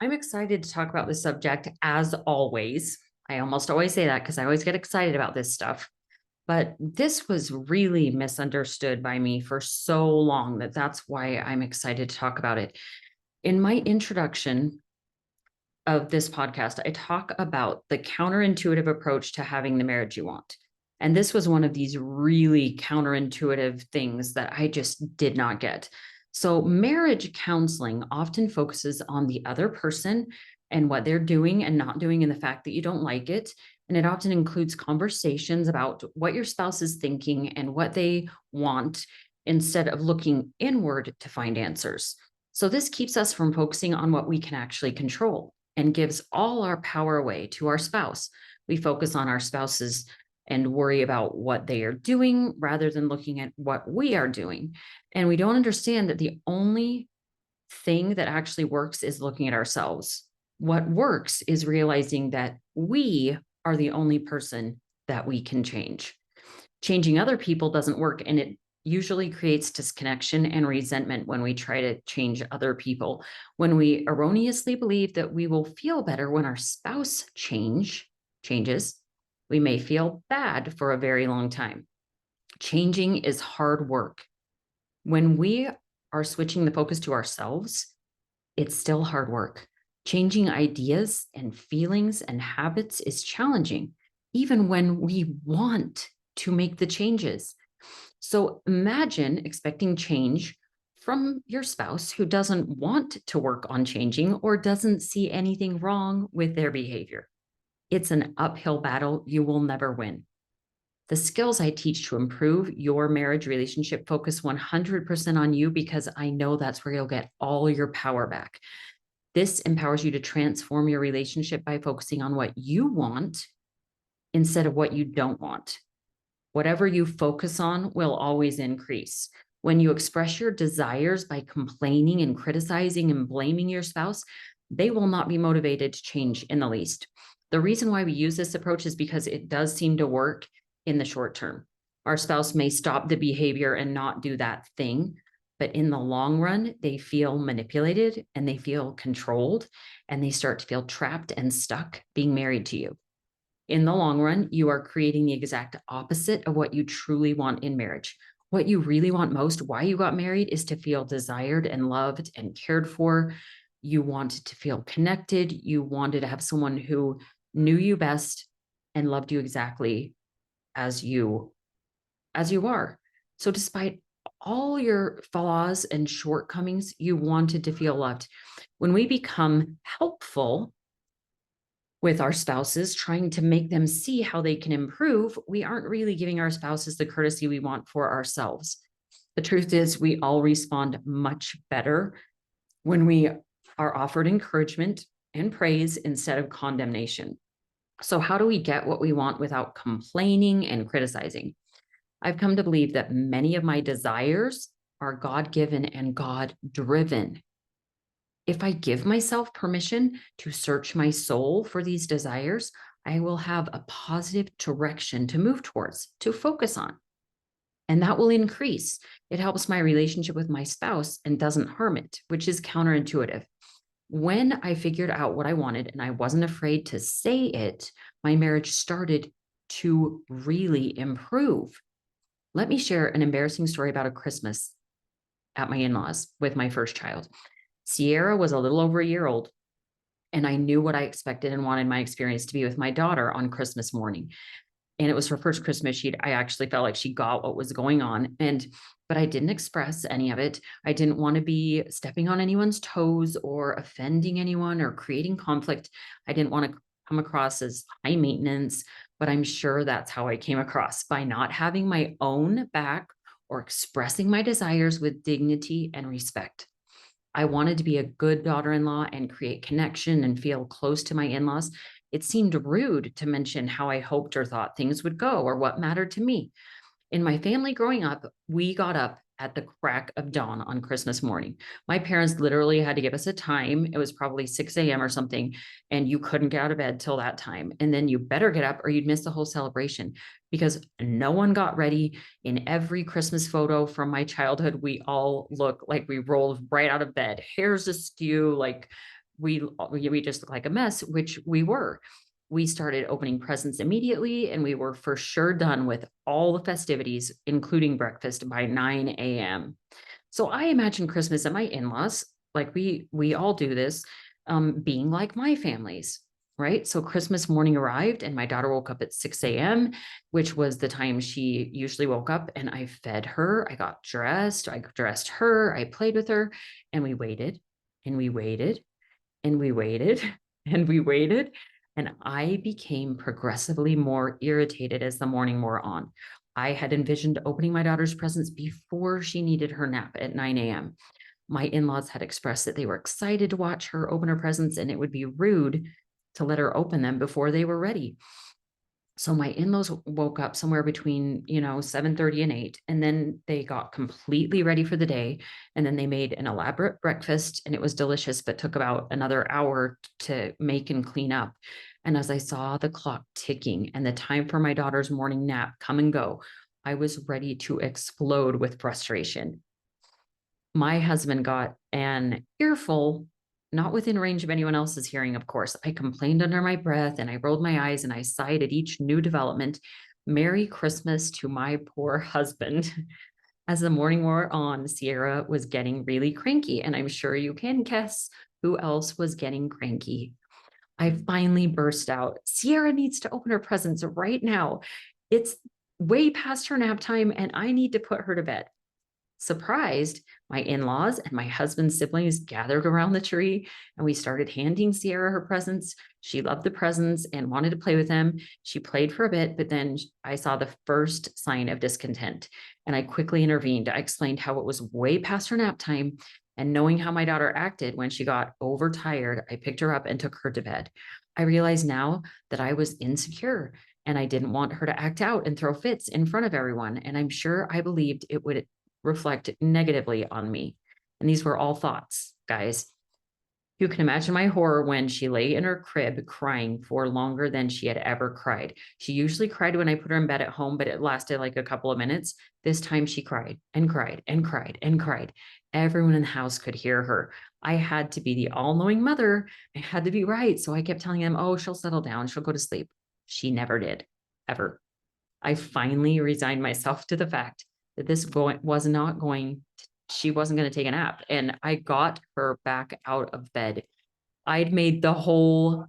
I'm excited to talk about this subject as always. I almost always say that because I always get excited about this stuff. But this was really misunderstood by me for so long that's why I'm excited to talk about it. In my introduction of this podcast, I talk about the counterintuitive approach to having the marriage you want. And this was one of these really counterintuitive things that I just did not get. So, marriage counseling often focuses on the other person and what they're doing and not doing, and the fact that you don't like it. And it often includes conversations about what your spouse is thinking and what they want instead of looking inward to find answers. So, this keeps us from focusing on what we can actually control and gives all our power away to our spouse. We focus on our spouses and worry about what they are doing rather than looking at what we are doing. And we don't understand that the only thing that actually works is looking at ourselves. What works is realizing that we are the only person that we can change. Changing other people doesn't work, and it usually creates disconnection and resentment when we try to change other people. When we erroneously believe that we will feel better when our spouse changes, we may feel bad for a very long time. Changing is hard work. When we are switching the focus to ourselves, it's still hard work. Changing ideas and feelings and habits is challenging, even when we want to make the changes. So imagine expecting change from your spouse who doesn't want to work on changing or doesn't see anything wrong with their behavior. It's an uphill battle you will never win. The skills I teach to improve your marriage relationship focus 100% on you because I know that's where you'll get all your power back. This empowers you to transform your relationship by focusing on what you want instead of what you don't want. Whatever you focus on will always increase. When you express your desires by complaining and criticizing and blaming your spouse, they will not be motivated to change in the least. The reason why we use this approach is because it does seem to work in the short term. Our spouse may stop the behavior and not do that thing, but in the long run, they feel manipulated and they feel controlled and they start to feel trapped and stuck being married to you. In the long run, you are creating the exact opposite of what you truly want in marriage. What you really want most, why you got married, is to feel desired and loved and cared for. You wanted to feel connected. You wanted to have someone who knew you best and loved you exactly as you are. So despite all your flaws and shortcomings, you wanted to feel loved. When we become helpful with our spouses, trying to make them see how they can improve, we aren't really giving our spouses the courtesy we want for ourselves. The truth is, we all respond much better when we are offered encouragement and praise instead of condemnation. So, how do we get what we want without complaining and criticizing? I've come to believe that many of my desires are God given and God driven. If I give myself permission to search my soul for these desires, I will have a positive direction to move towards, to focus on. And that will increase. It helps my relationship with my spouse and doesn't harm it, which is counterintuitive. When I figured out what I wanted and I wasn't afraid to say it, my marriage started to really improve. Let me share an embarrassing story about a Christmas at my in laws with my first child. Sierra was a little over a year old, and I knew what I expected and wanted my experience to be with my daughter on Christmas morning. And it was her first Christmas. I actually felt like she got what was going on. But I didn't express any of it. I didn't want to be stepping on anyone's toes or offending anyone or creating conflict. I didn't want to come across as high maintenance, but I'm sure that's how I came across by not having my own back or expressing my desires with dignity and respect. I wanted to be a good daughter in law and create connection and feel close to my in laws. It seemed rude to mention how I hoped or thought things would go or what mattered to me. In my family growing up, we got up at the crack of dawn on Christmas morning. My parents literally had to give us a time. It was probably 6 a.m. or something, and you couldn't get out of bed till that time. And then you better get up or you'd miss the whole celebration because no one got ready. In every Christmas photo from my childhood, we all look like we rolled right out of bed, hair's askew, like we just look like a mess, which we were. We started opening presents immediately, and we were for sure done with all the festivities, including breakfast, by 9 a.m. So I imagine Christmas at my in-laws, like we all do this, being like my family's, right? So Christmas morning arrived and my daughter woke up at 6 a.m., which was the time she usually woke up, and I fed her. I dressed her, I played with her, and we waited and we waited and we waited and we waited. And I became progressively more irritated as the morning wore on. I had envisioned opening my daughter's presents before she needed her nap at 9 a.m. My in laws had expressed that they were excited to watch her open her presents, and it would be rude to let her open them before they were ready. So my in-laws woke up somewhere between, 7:30 and 8, and then they got completely ready for the day. And then they made an elaborate breakfast, and it was delicious, but took about another hour to make and clean up. And as I saw the clock ticking and the time for my daughter's morning nap come and go, I was ready to explode with frustration. My husband got an earful, not within range of anyone else's hearing, of course. I complained under my breath and I rolled my eyes and I sighed at each new development. Merry Christmas to my poor husband. As the morning wore on, Sierra was getting really cranky, and I'm sure you can guess who else was getting cranky. I finally burst out, Sierra needs to open her presents right now. It's way past her nap time and I need to put her to bed. Surprised, my in-laws and my husband's siblings gathered around the tree, and we started handing Sierra her presents. She loved the presents and wanted to play with them. She played for a bit, but then I saw the first sign of discontent, and I quickly intervened. I explained how it was way past her nap time, and knowing how my daughter acted when she got overtired, I picked her up and took her to bed. I realized now that I was insecure and I didn't want her to act out and throw fits in front of everyone. And I'm sure I believed it would reflect negatively on me. And these were all thoughts, guys. You can imagine my horror when she lay in her crib crying for longer than she had ever cried. She usually cried when I put her in bed at home, but it lasted like a couple of minutes. This time she cried and cried and cried and cried. Everyone in the house could hear her. I had to be the all-knowing mother. I had to be right. So I kept telling them, oh, she'll settle down. She'll go to sleep. She never did, ever. I finally resigned myself to the fact that she wasn't going to take a nap. And I got her back out of bed. I'd made the whole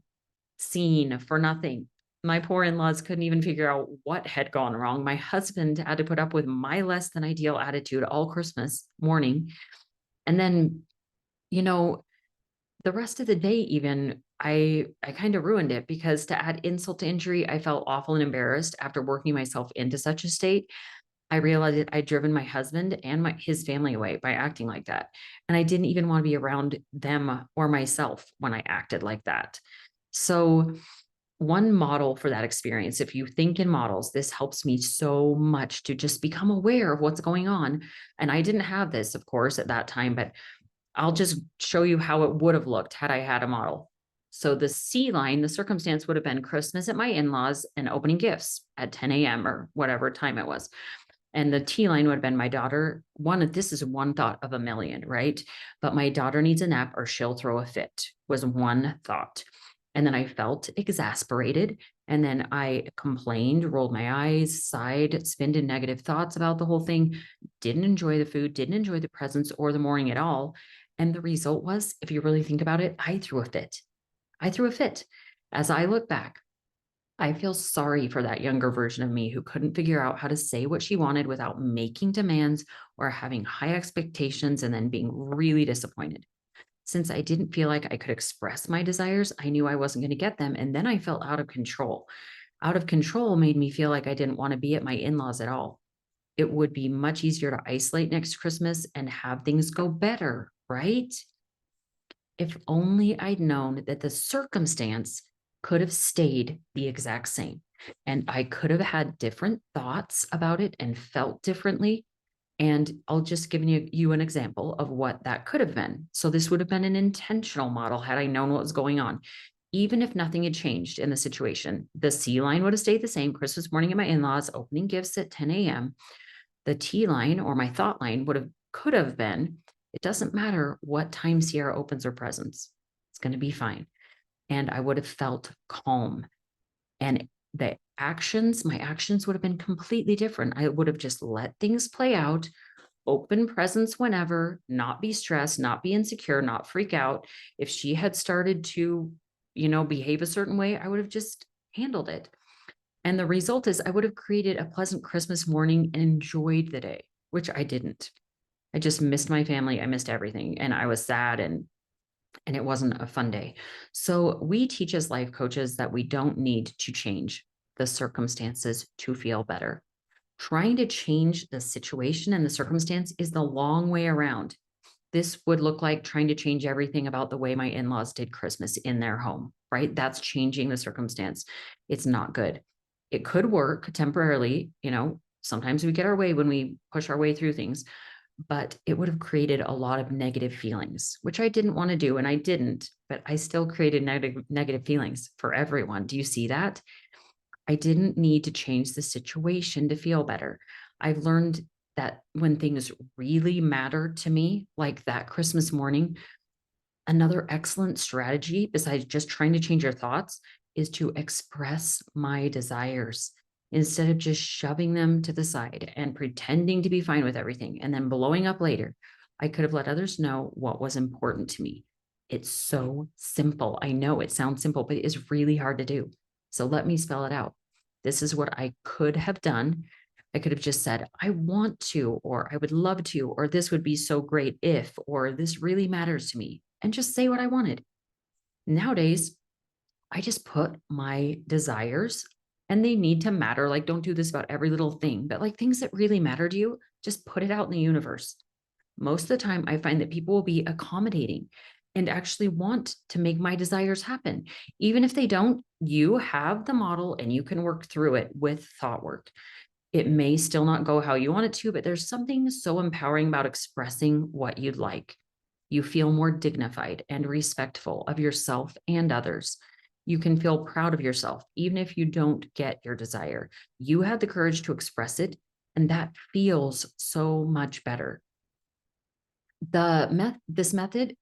scene for nothing. My poor in-laws couldn't even figure out what had gone wrong. My husband had to put up with my less than ideal attitude all Christmas morning. And then, you know, the rest of the day, even I kind of ruined it, because to add insult to injury, I felt awful and embarrassed after working myself into such a state. I realized that I'd driven my husband and his family away by acting like that. And I didn't even want to be around them or myself when I acted like that. So one model for that experience, if you think in models, this helps me so much to just become aware of what's going on. And I didn't have this, of course, at that time, but I'll just show you how it would have looked had I had a model. So the C line, the circumstance would have been Christmas at my in-laws and opening gifts at 10 a.m. or whatever time it was. And the T line would have been my daughter. This is one thought of a million, right? But my daughter needs a nap or she'll throw a fit, was one thought. And then I felt exasperated. And then I complained, rolled my eyes, sighed, spinned in negative thoughts about the whole thing, didn't enjoy the food, didn't enjoy the presents or the morning at all. And the result was, if you really think about it, I threw a fit. I threw a fit. As I look back, I feel sorry for that younger version of me who couldn't figure out how to say what she wanted without making demands or having high expectations and then being really disappointed. Since I didn't feel like I could express my desires, I knew I wasn't going to get them. And then I felt out of control. Out of control made me feel like I didn't want to be at my in-laws at all. It would be much easier to isolate next Christmas and have things go better, right? If only I'd known that the circumstance could have stayed the exact same. And I could have had different thoughts about it and felt differently. And I'll just give you an example of what that could have been. So this would have been an intentional model had I known what was going on. Even if nothing had changed in the situation, the C line would have stayed the same. Christmas morning at my in-laws, opening gifts at 10 a.m. The T line, or my thought line, could have been, it doesn't matter what time Sierra opens her presents. It's going to be fine. And I would have felt calm. And the actions, my actions would have been completely different. I would have just let things play out, open presents whenever, not be stressed, not be insecure, not freak out. If she had started to, behave a certain way, I would have just handled it. And the result is I would have created a pleasant Christmas morning and enjoyed the day, which I didn't. I just missed my family. I missed everything. And I was sad and it wasn't a fun day. So we teach as life coaches that we don't need to change the circumstances to feel better. Trying to change the situation and the circumstance is the long way around. This would look like trying to change everything about the way my in-laws did Christmas in their home, right? That's changing the circumstance. It's not good. It could work temporarily, sometimes we get our way when we push our way through things, but it would have created a lot of negative feelings, which I didn't want to do. And I didn't, but I still created negative feelings for everyone. Do you see that? I didn't need to change the situation to feel better. I've learned that when things really matter to me, like that Christmas morning, another excellent strategy besides just trying to change your thoughts is to express my desires instead of just shoving them to the side and pretending to be fine with everything and then blowing up later. I could have let others know what was important to me. It's so simple. I know it sounds simple, but it is really hard to do. So let me spell it out. This is what I could have done. I could have just said, I want to, or I would love to, or this would be so great if, or this really matters to me, and just say what I wanted. Nowadays, I just put my desires, and they need to matter. Like, don't do this about every little thing, but like things that really matter to you, just put it out in the universe. Most of the time, I find that people will be accommodating and actually want to make my desires happen. Even if they don't, you have the model and you can work through it with thought work. It may still not go how you want it to, but there's something so empowering about expressing what you'd like. You feel more dignified and respectful of yourself and others. You can feel proud of yourself, even if you don't get your desire. You had the courage to express it, and that feels so much better. This method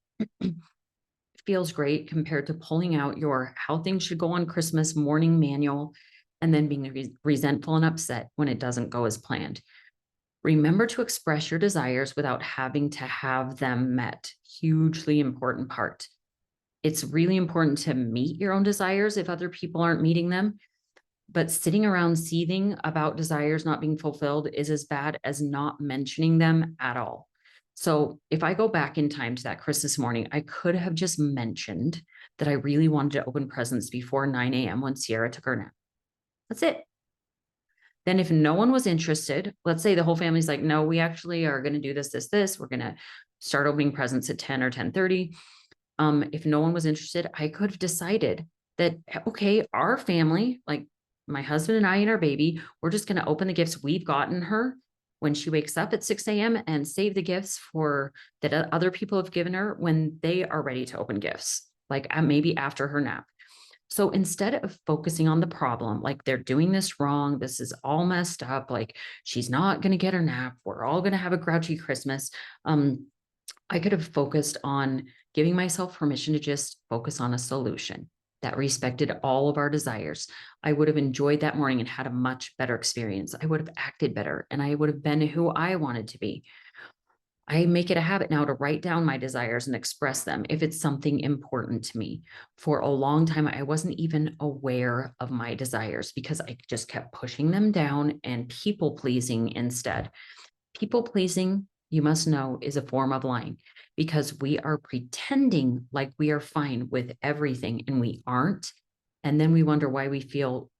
feels great compared to pulling out your how things should go on Christmas morning manual and then being resentful and upset when it doesn't go as planned. Remember to express your desires without having to have them met. Hugely important part. It's really important to meet your own desires if other people aren't meeting them. But sitting around seething about desires not being fulfilled is as bad as not mentioning them at all. So if I go back in time to that Christmas morning, I could have just mentioned that I really wanted to open presents before 9 a.m. when Sierra took her nap. That's it. Then if no one was interested, let's say the whole family's like, no, we actually are going to do this. We're going to start opening presents at 10 or 10:30. If no one was interested, I could have decided that, okay, our family, like my husband and I and our baby, we're just going to open the gifts we've gotten her when she wakes up at 6 a.m. and save the gifts for that other people have given her when they are ready to open gifts, like maybe after her nap. So instead of focusing on the problem, like they're doing this wrong, this is all messed up, like she's not going to get her nap, we're all going to have a grouchy Christmas. I could have focused on giving myself permission to just focus on a solution that respected all of our desires. I would have enjoyed that morning and had a much better experience. I would have acted better and I would have been who I wanted to be. I make it a habit now to write down my desires and express them if it's something important to me. For a long time, I wasn't even aware of my desires because I just kept pushing them down and people pleasing instead. People pleasing, you must know, is a form of lying because we are pretending like we are fine with everything and we aren't. And then we wonder why we feel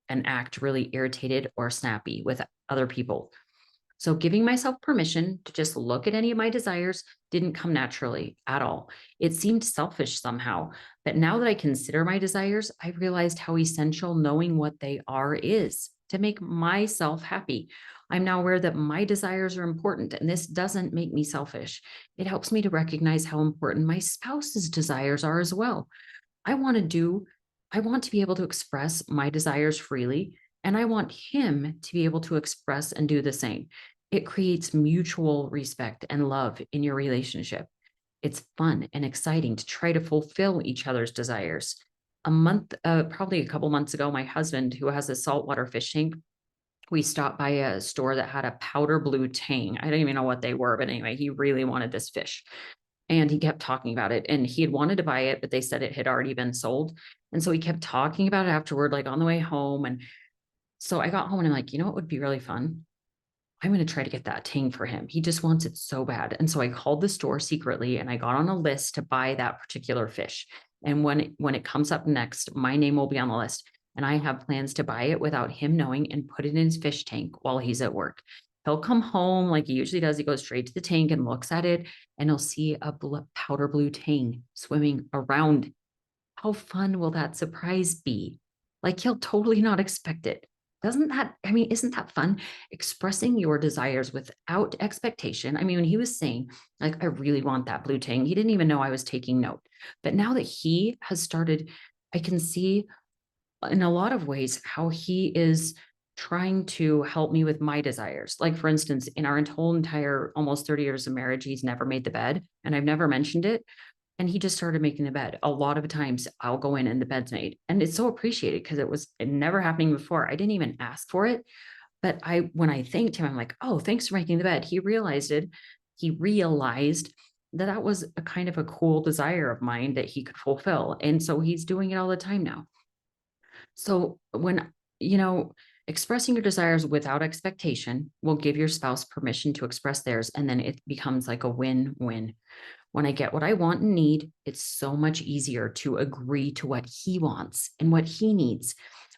and act really irritated or snappy with other people. So giving myself permission to just look at any of my desires didn't come naturally at all. It seemed selfish somehow. But now that I consider my desires, I realized how essential knowing what they are is to make myself happy. I'm now aware that my desires are important, and this doesn't make me selfish. It helps me to recognize how important my spouse's desires are as well. I want to be able to express my desires freely, and I want him to be able to express and do the same. It creates mutual respect and love in your relationship. It's fun and exciting to try to fulfill each other's desires. Probably a couple months ago, my husband, who has a saltwater fish tank, we stopped by a store that had a powder blue tang. I don't even know what they were, but anyway, he really wanted this fish. And he kept talking about it, and he had wanted to buy it, but they said it had already been sold. And so he kept talking about it afterward, like on the way home. And so I got home and I'm like, you know what would be really fun? I'm going to try to get that tang for him. He just wants it so bad. And so I called the store secretly and I got on a list to buy that particular fish. And when it comes up next, my name will be on the list. And I have plans to buy it without him knowing and put it in his fish tank while he's at work. He'll come home like he usually does. He goes straight to the tank and looks at it, and he'll see a powder blue tang swimming around. How fun will that surprise be? Like, he'll totally not expect it. Doesn't that, I mean, isn't that fun? Expressing your desires without expectation. I mean, when he was saying, like, I really want that blue tang, he didn't even know I was taking note. But now that he has started, I can see in a lot of ways how he is trying to help me with my desires. Like, for instance, in our whole entire almost 30 years of marriage, he's never made the bed, and I've never mentioned it. And he just started making the bed. A lot of times I'll go in and the bed's made. And it's so appreciated because it never happening before. I didn't even ask for it. But when I thanked him, I'm like, oh, thanks for making the bed. He realized it. He realized that that was a kind of a cool desire of mine that he could fulfill. And so he's doing it all the time now. So you know, expressing your desires without expectation will give your spouse permission to express theirs. And then it becomes like a win-win. When I get what I want and need, it's so much easier to agree to what he wants and what he needs.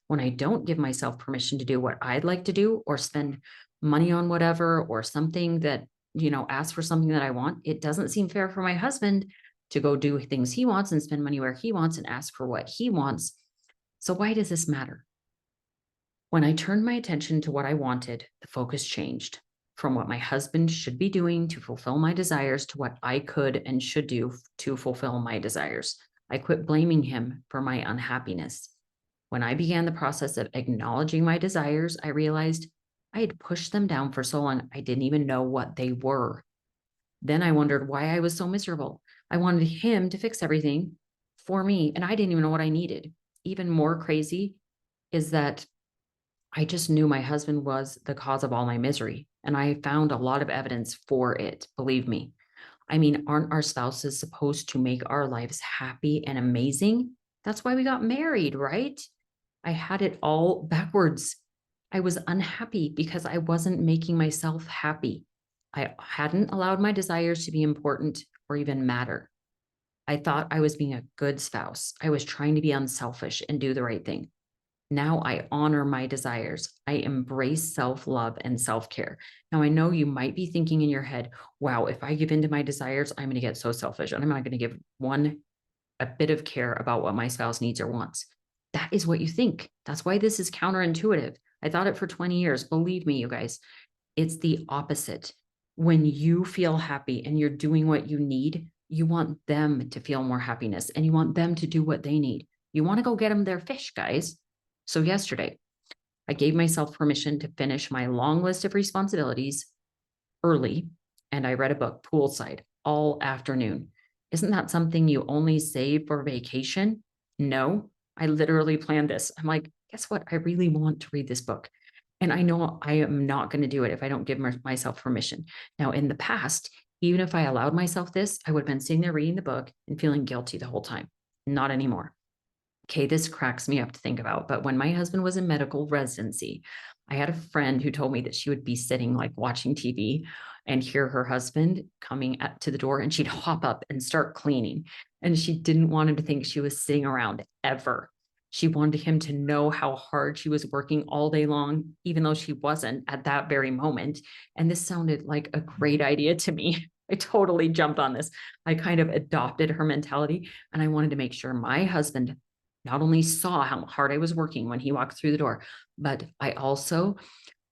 When I don't give myself permission to do what I'd like to do or spend money on whatever or something that, ask for something that I want, it doesn't seem fair for my husband to go do things he wants and spend money where he wants and ask for what he wants. So why does this matter? When I turned my attention to what I wanted, the focus changed from what my husband should be doing to fulfill my desires to what I could and should do to fulfill my desires. I quit blaming him for my unhappiness. When I began the process of acknowledging my desires, I realized I had pushed them down for so long, I didn't even know what they were. Then I wondered why I was so miserable. I wanted him to fix everything for me, and I didn't even know what I needed. Even more crazy is that I just knew my husband was the cause of all my misery. And I found a lot of evidence for it, believe me. I mean, aren't our spouses supposed to make our lives happy and amazing? That's why we got married, right? I had it all backwards. I was unhappy because I wasn't making myself happy. I hadn't allowed my desires to be important or even matter. I thought I was being a good spouse. I was trying to be unselfish and do the right thing. Now I honor my desires. I embrace self-love and self-care. Now I know you might be thinking in your head, wow, if I give in to my desires, I'm going to get so selfish and I'm not going to give a bit of care about what my spouse needs or wants. That is what you think. That's why this is counterintuitive. I thought it for 20 years. Believe me, you guys, it's the opposite. When you feel happy and you're doing what you need, you want them to feel more happiness and you want them to do what they need. You want to go get them their fish, guys. So yesterday, I gave myself permission to finish my long list of responsibilities early, and I read a book poolside all afternoon. Isn't that something you only save for vacation? No, I literally planned this. I'm like, guess what? I really want to read this book. And I know I am not going to do it if I don't give myself permission. Now, in the past, even if I allowed myself this, I would have been sitting there reading the book and feeling guilty the whole time. Not anymore. Okay, this cracks me up to think about, but when my husband was in medical residency, I had a friend who told me that she would be sitting like watching TV and hear her husband coming to the door and she'd hop up and start cleaning. And she didn't want him to think she was sitting around ever. She wanted him to know how hard she was working all day long, even though she wasn't at that very moment. And this sounded like a great idea to me. I totally jumped on this. I kind of adopted her mentality and I wanted to make sure my husband not only saw how hard I was working when he walked through the door, but I also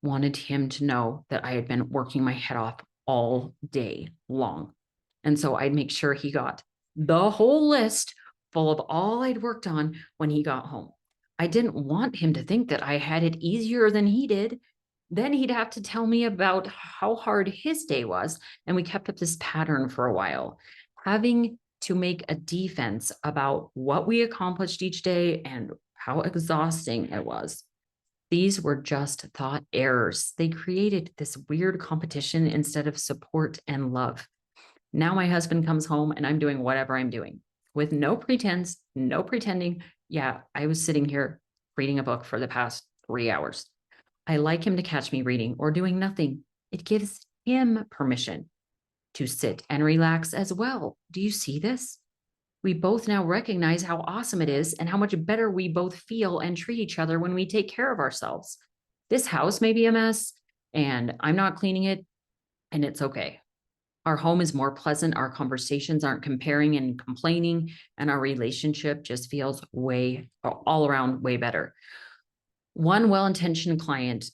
wanted him to know that I had been working my head off all day long. And so I'd make sure he got the whole list full of all I'd worked on when he got home. I didn't want him to think that I had it easier than he did. Then he'd have to tell me about how hard his day was. And we kept up this pattern for a while. having to make a defense about what we accomplished each day and how exhausting it was. These were just thought errors. They created this weird competition instead of support and love. Now my husband comes home and I'm doing whatever I'm doing with no pretense, no pretending. Yeah, I was sitting here reading a book for the past 3 hours. I like him to catch me reading or doing nothing. It gives him permission to sit and relax as well. Do you see this? We both now recognize how awesome it is and how much better we both feel and treat each other when we take care of ourselves. This house may be a mess and I'm not cleaning it, and it's okay. Our home is more pleasant. Our conversations aren't comparing and complaining, and our relationship just feels way all around way better. One well intentioned client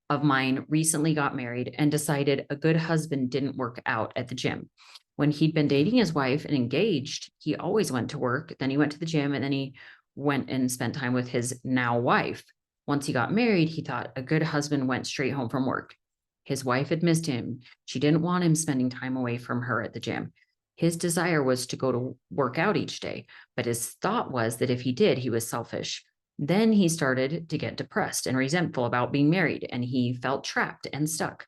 of mine recently got married and decided a good husband didn't work out at the gym. When he'd been dating his wife and engaged, he always went to work, then he went to the gym, and then he went and spent time with his now wife. Once he got married, he thought a good husband went straight home from work. His wife had missed him. She didn't want him spending time away from her at the gym. His desire was to go to work out each day, but his thought was that if he did, he was selfish. Then he started to get depressed and resentful about being married, and he felt trapped and stuck.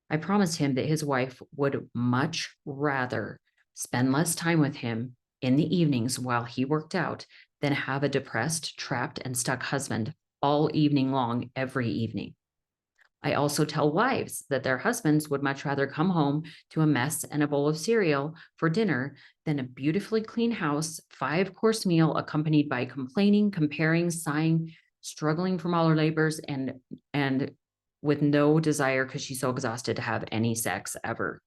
I promised him that his wife would much rather spend less time with him in the evenings while he worked out than have a depressed, trapped, and stuck husband all evening long, every evening. I also tell wives that their husbands would much rather come home to a mess and a bowl of cereal for dinner than a beautifully clean house, 5-course meal accompanied by complaining, comparing, sighing, struggling from all her labors, and with no desire because she's so exhausted to have any sex ever.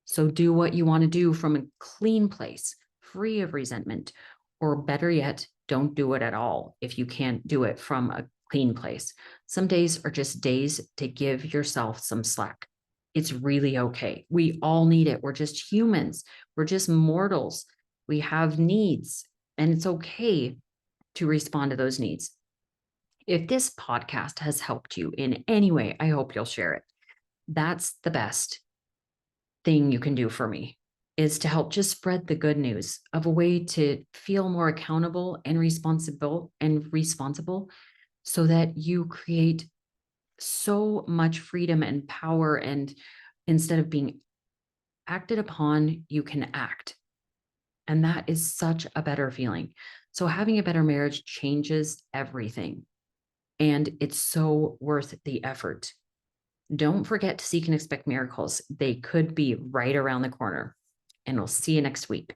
So do what you want to do from a clean place, free of resentment, or better yet, don't do it at all if you can't do it from a clean place. Some days are just days to give yourself some slack. It's really okay. We all need it. We're just humans. We're just mortals. We have needs, and it's okay to respond to those needs. If this podcast has helped you in any way, I hope you'll share it. That's the best thing you can do for me, is to help just spread the good news of a way to feel more accountable and responsible so that you create so much freedom and power, and instead of being acted upon, you can act. And that is such a better feeling. So having a better marriage changes everything, and it's so worth the effort. Don't forget to seek and expect miracles. They could be right around the corner. And we'll see you next week.